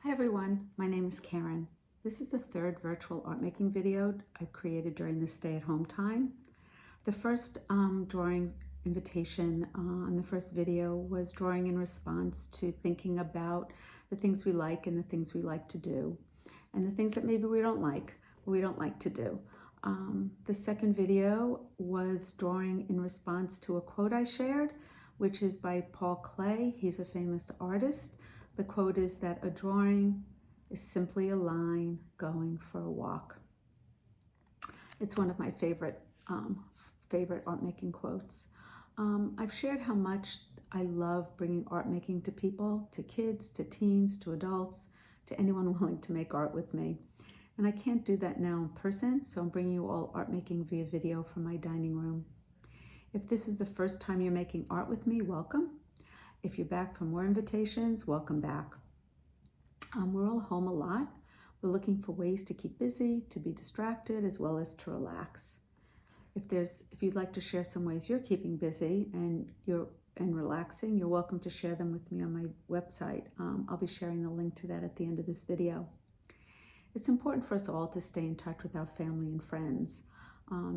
Hi everyone, my name is Karen. This is the third virtual art making video I've created during the stay-at-home time. The first drawing invitation on the first video was drawing in response to thinking about the things we like and the things we like to do, and the things that maybe we don't like to do. The second video was drawing in response to a quote I shared, which is by Paul Klee. He's a famous artist. The quote is that a drawing is simply a line going for a walk. It's one of my favorite art making quotes. I've shared how much I love bringing art making to people, to kids, to teens, to adults, to anyone willing to make art with me. And I can't do that now in person, so I'm bringing you all art making via video from my dining room. If this is the first time you're making art with me, welcome. If you're back for more invitations, welcome back. We're all home a lot. We're looking for ways to keep busy, to be distracted, as well as to relax. If you'd like to share some ways you're keeping busy and relaxing, you're welcome to share them with me on my website. I'll be sharing the link to that at the end of this video. It's important for us all to stay in touch with our family and friends.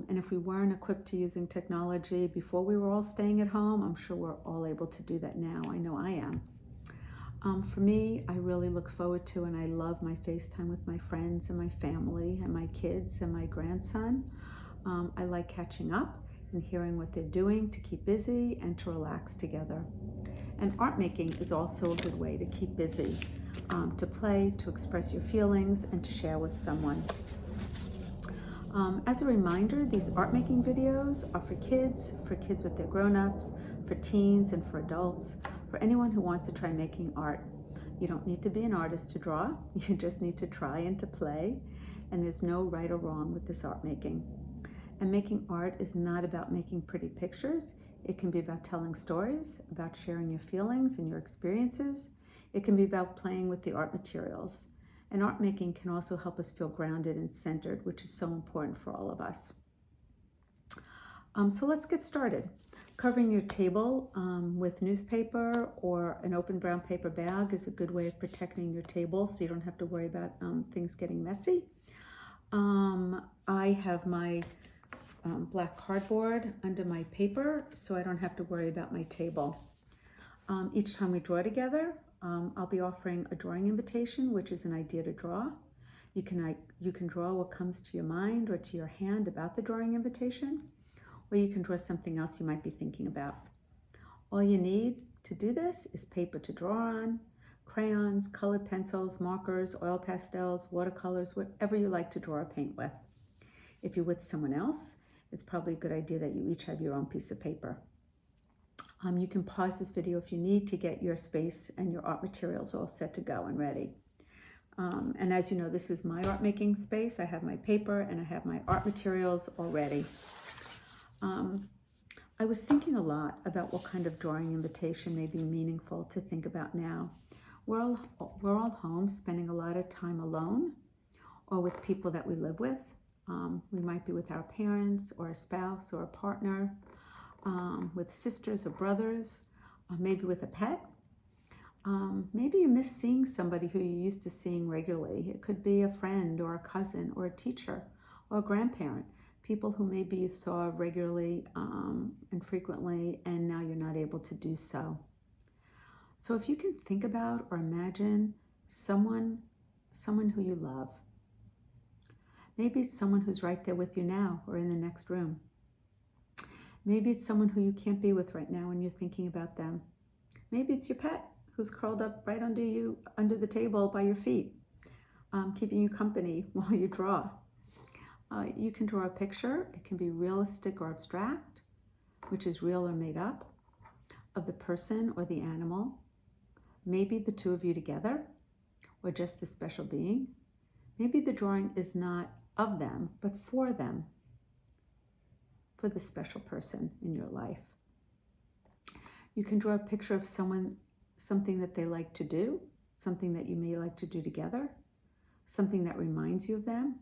And if we weren't equipped to using technology before we were all staying at home, I'm sure we're all able to do that now. I know I am. For me, I really look forward to and I love my FaceTime with my friends and my family and my kids and my grandson. I like catching up and hearing what they're doing to keep busy and to relax together. And art making is also a good way to keep busy, to play, to express your feelings, and to share with someone. As a reminder, these art making videos are for kids with their grown-ups, for teens, and for adults, for anyone who wants to try making art. You don't need to be an artist to draw, you just need to try and to play, and there's no right or wrong with this art making. And making art is not about making pretty pictures. It can be about telling stories, about sharing your feelings and your experiences. It can be about playing with the art materials. And art making can also help us feel grounded and centered, which is so important for all of us. So let's get started. Covering your table with newspaper or an open brown paper bag is a good way of protecting your table so you don't have to worry about things getting messy. I have my black cardboard under my paper so I don't have to worry about my table. Each time we draw together, I'll be offering a drawing invitation, which is an idea to draw. You can draw what comes to your mind or to your hand about the drawing invitation, or you can draw something else you might be thinking about. All you need to do this is paper to draw on, crayons, colored pencils, markers, oil pastels, watercolors, whatever you like to draw or paint with. If you're with someone else, it's probably a good idea that you each have your own piece of paper. You can pause this video if you need to get your space and your art materials all set to go and ready. And as you know, this is my art making space. I have my paper and I have my art materials all ready. I was thinking a lot about what kind of drawing invitation may be meaningful to think about now. We're all home, spending a lot of time alone or with people that we live with. We might be with our parents or a spouse or a partner, with sisters or brothers, maybe with a pet. Maybe you miss seeing somebody who you're used to seeing regularly. It could be a friend or a cousin or a teacher or a grandparent, people who maybe you saw regularly and frequently, and now you're not able to do so. So if you can think about or imagine someone who you love. Maybe it's someone who's right there with you now or in the next room. Maybe it's someone who you can't be with right now and you're thinking about them. Maybe it's your pet who's curled up right under the table by your feet, keeping you company while you draw. You can draw a picture. It can be realistic or abstract, which is real or made up, of the person or the animal. Maybe the two of you together, or just the special being. Maybe the drawing is not of them, but for them, for the special person in your life. You can draw a picture of something that they like to do, something that you may like to do together, something that reminds you of them.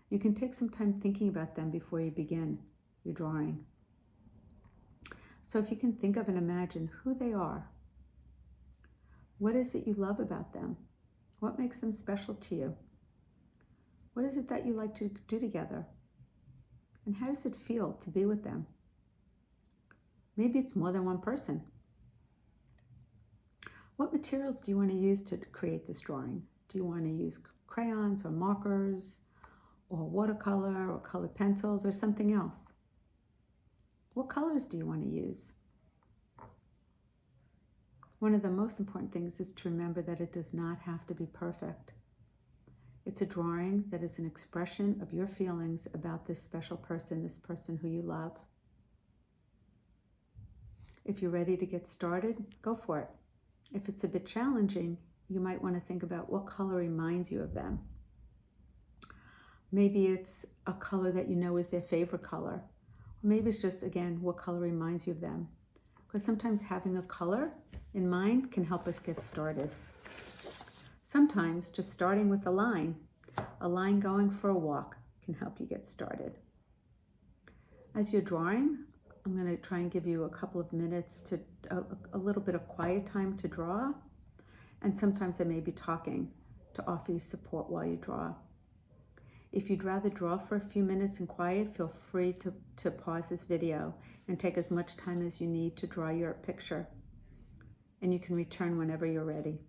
You can take some time thinking about them before you begin your drawing. So if you can think of and imagine who they are, what is it you love about them? What makes them special to you? What is it that you like to do together? And how does it feel to be with them? Maybe it's more than one person. What materials do you want to use to create this drawing? Do you want to use crayons or markers or watercolor or colored pencils or something else? What colors do you want to use? One of the most important things is to remember that it does not have to be perfect. It's a drawing that is an expression of your feelings about this special person, this person who you love. If you're ready to get started, go for it. If it's a bit challenging, you might want to think about what color reminds you of them. Maybe it's a color that you know is their favorite color. Or maybe it's just, again, what color reminds you of them. Because sometimes having a color in mind can help us get started. Sometimes just starting with a line going for a walk can help you get started. As you're drawing, I'm going to try and give you a couple of minutes to a little bit of quiet time to draw. And sometimes I may be talking to offer you support while you draw. If you'd rather draw for a few minutes in quiet, feel free to pause this video and take as much time as you need to draw your picture. And you can return whenever you're ready.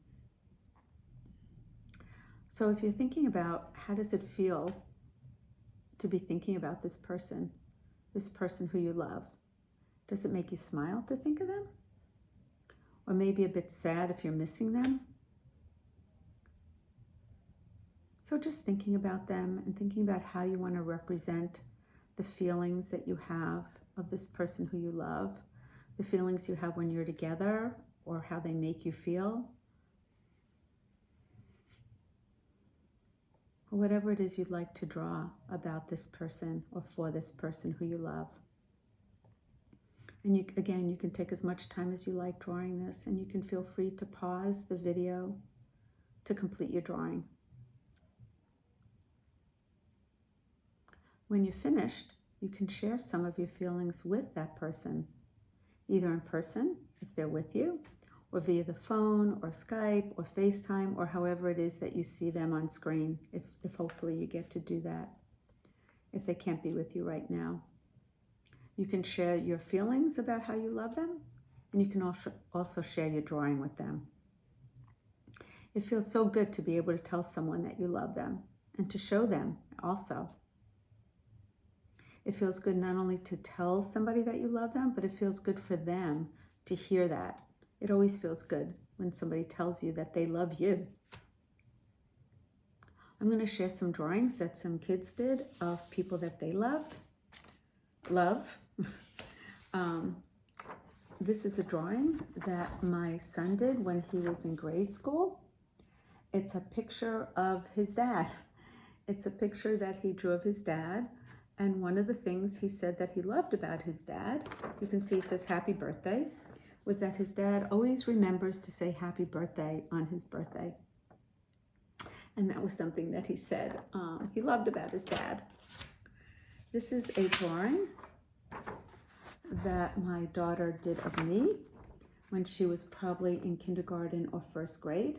So if you're thinking about how does it feel to be thinking about this person who you love, does it make you smile to think of them? Or maybe a bit sad if you're missing them? So just thinking about them and thinking about how you want to represent the feelings that you have of this person who you love, the feelings you have when you're together, or how they make you feel. Or whatever it is you'd like to draw about this person or for this person who you love. And you can take as much time as you like drawing this, and you can feel free to pause the video to complete your drawing. When you're finished, you can share some of your feelings with that person, either in person, if they're with you, or via the phone, or Skype, or FaceTime, or however it is that you see them on screen, if hopefully you get to do that, if they can't be with you right now. You can share your feelings about how you love them, and you can also share your drawing with them. It feels so good to be able to tell someone that you love them, and to show them also. It feels good not only to tell somebody that you love them, but it feels good for them to hear that. It always feels good when somebody tells you that they love you. I'm going to share some drawings that some kids did of people that they love. This is a drawing that my son did when he was in grade school. It's a picture of his dad. It's a picture that he drew of his dad. And one of the things he said that he loved about his dad, you can see it says happy birthday, was that his dad always remembers to say happy birthday on his birthday. And that was something that he said he loved about his dad. This is a drawing that my daughter did of me when she was probably in kindergarten or first grade.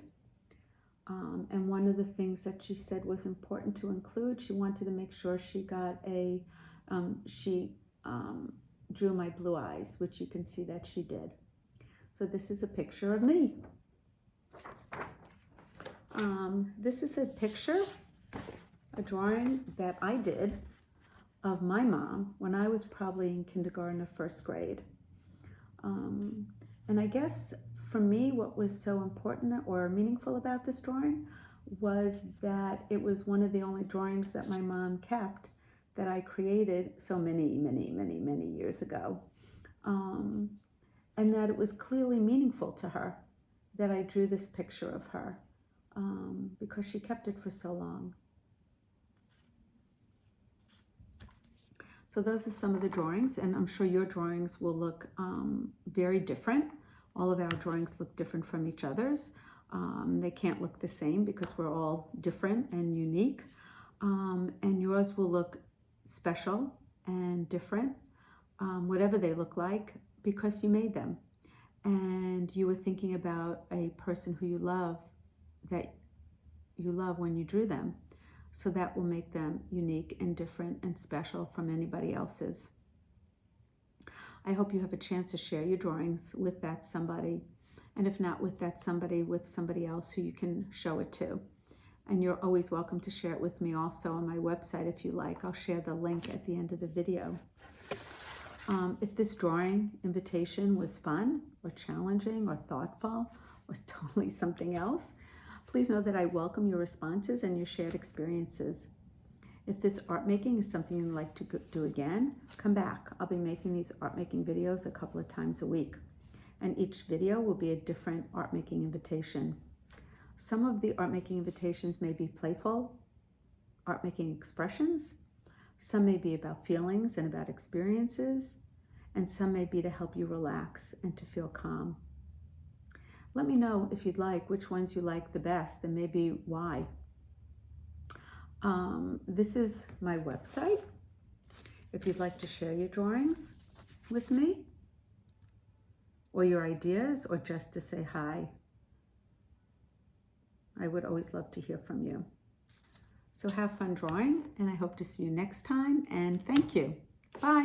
And one of the things that she said was important to include, she wanted to make sure she got she drew my blue eyes, which you can see that she did. So this is a picture of me. This is a picture, a drawing that I did of my mom when I was probably in kindergarten or first grade. And I guess for me, what was so important or meaningful about this drawing was that it was one of the only drawings that my mom kept that I created so many years ago. And that it was clearly meaningful to her that I drew this picture of her because she kept it for so long. So those are some of the drawings, and I'm sure your drawings will look very different. All of our drawings look different from each other's. They can't look the same because we're all different and unique. And yours will look special and different, whatever they look like, because you made them. And you were thinking about a person who you love that you love when you drew them. So that will make them unique and different and special from anybody else's. I hope you have a chance to share your drawings with that somebody, and if not with that somebody, with somebody else who you can show it to. And you're always welcome to share it with me also on my website if you like. I'll share the link at the end of the video. If this drawing invitation was fun or challenging or thoughtful or totally something else, please know that I welcome your responses and your shared experiences. If this art making is something you'd like to do again, come back. I'll be making these art making videos a couple of times a week, and each video will be a different art making invitation. Some of the art making invitations may be playful art making expressions. Some may be about feelings and about experiences, and some may be to help you relax and to feel calm. Let me know if you'd like which ones you like the best and maybe why. This is my website if you'd like to share your drawings with me or your ideas or just to say hi. I would always love to hear from you. So have fun drawing, and I hope to see you next time, and thank you. Bye.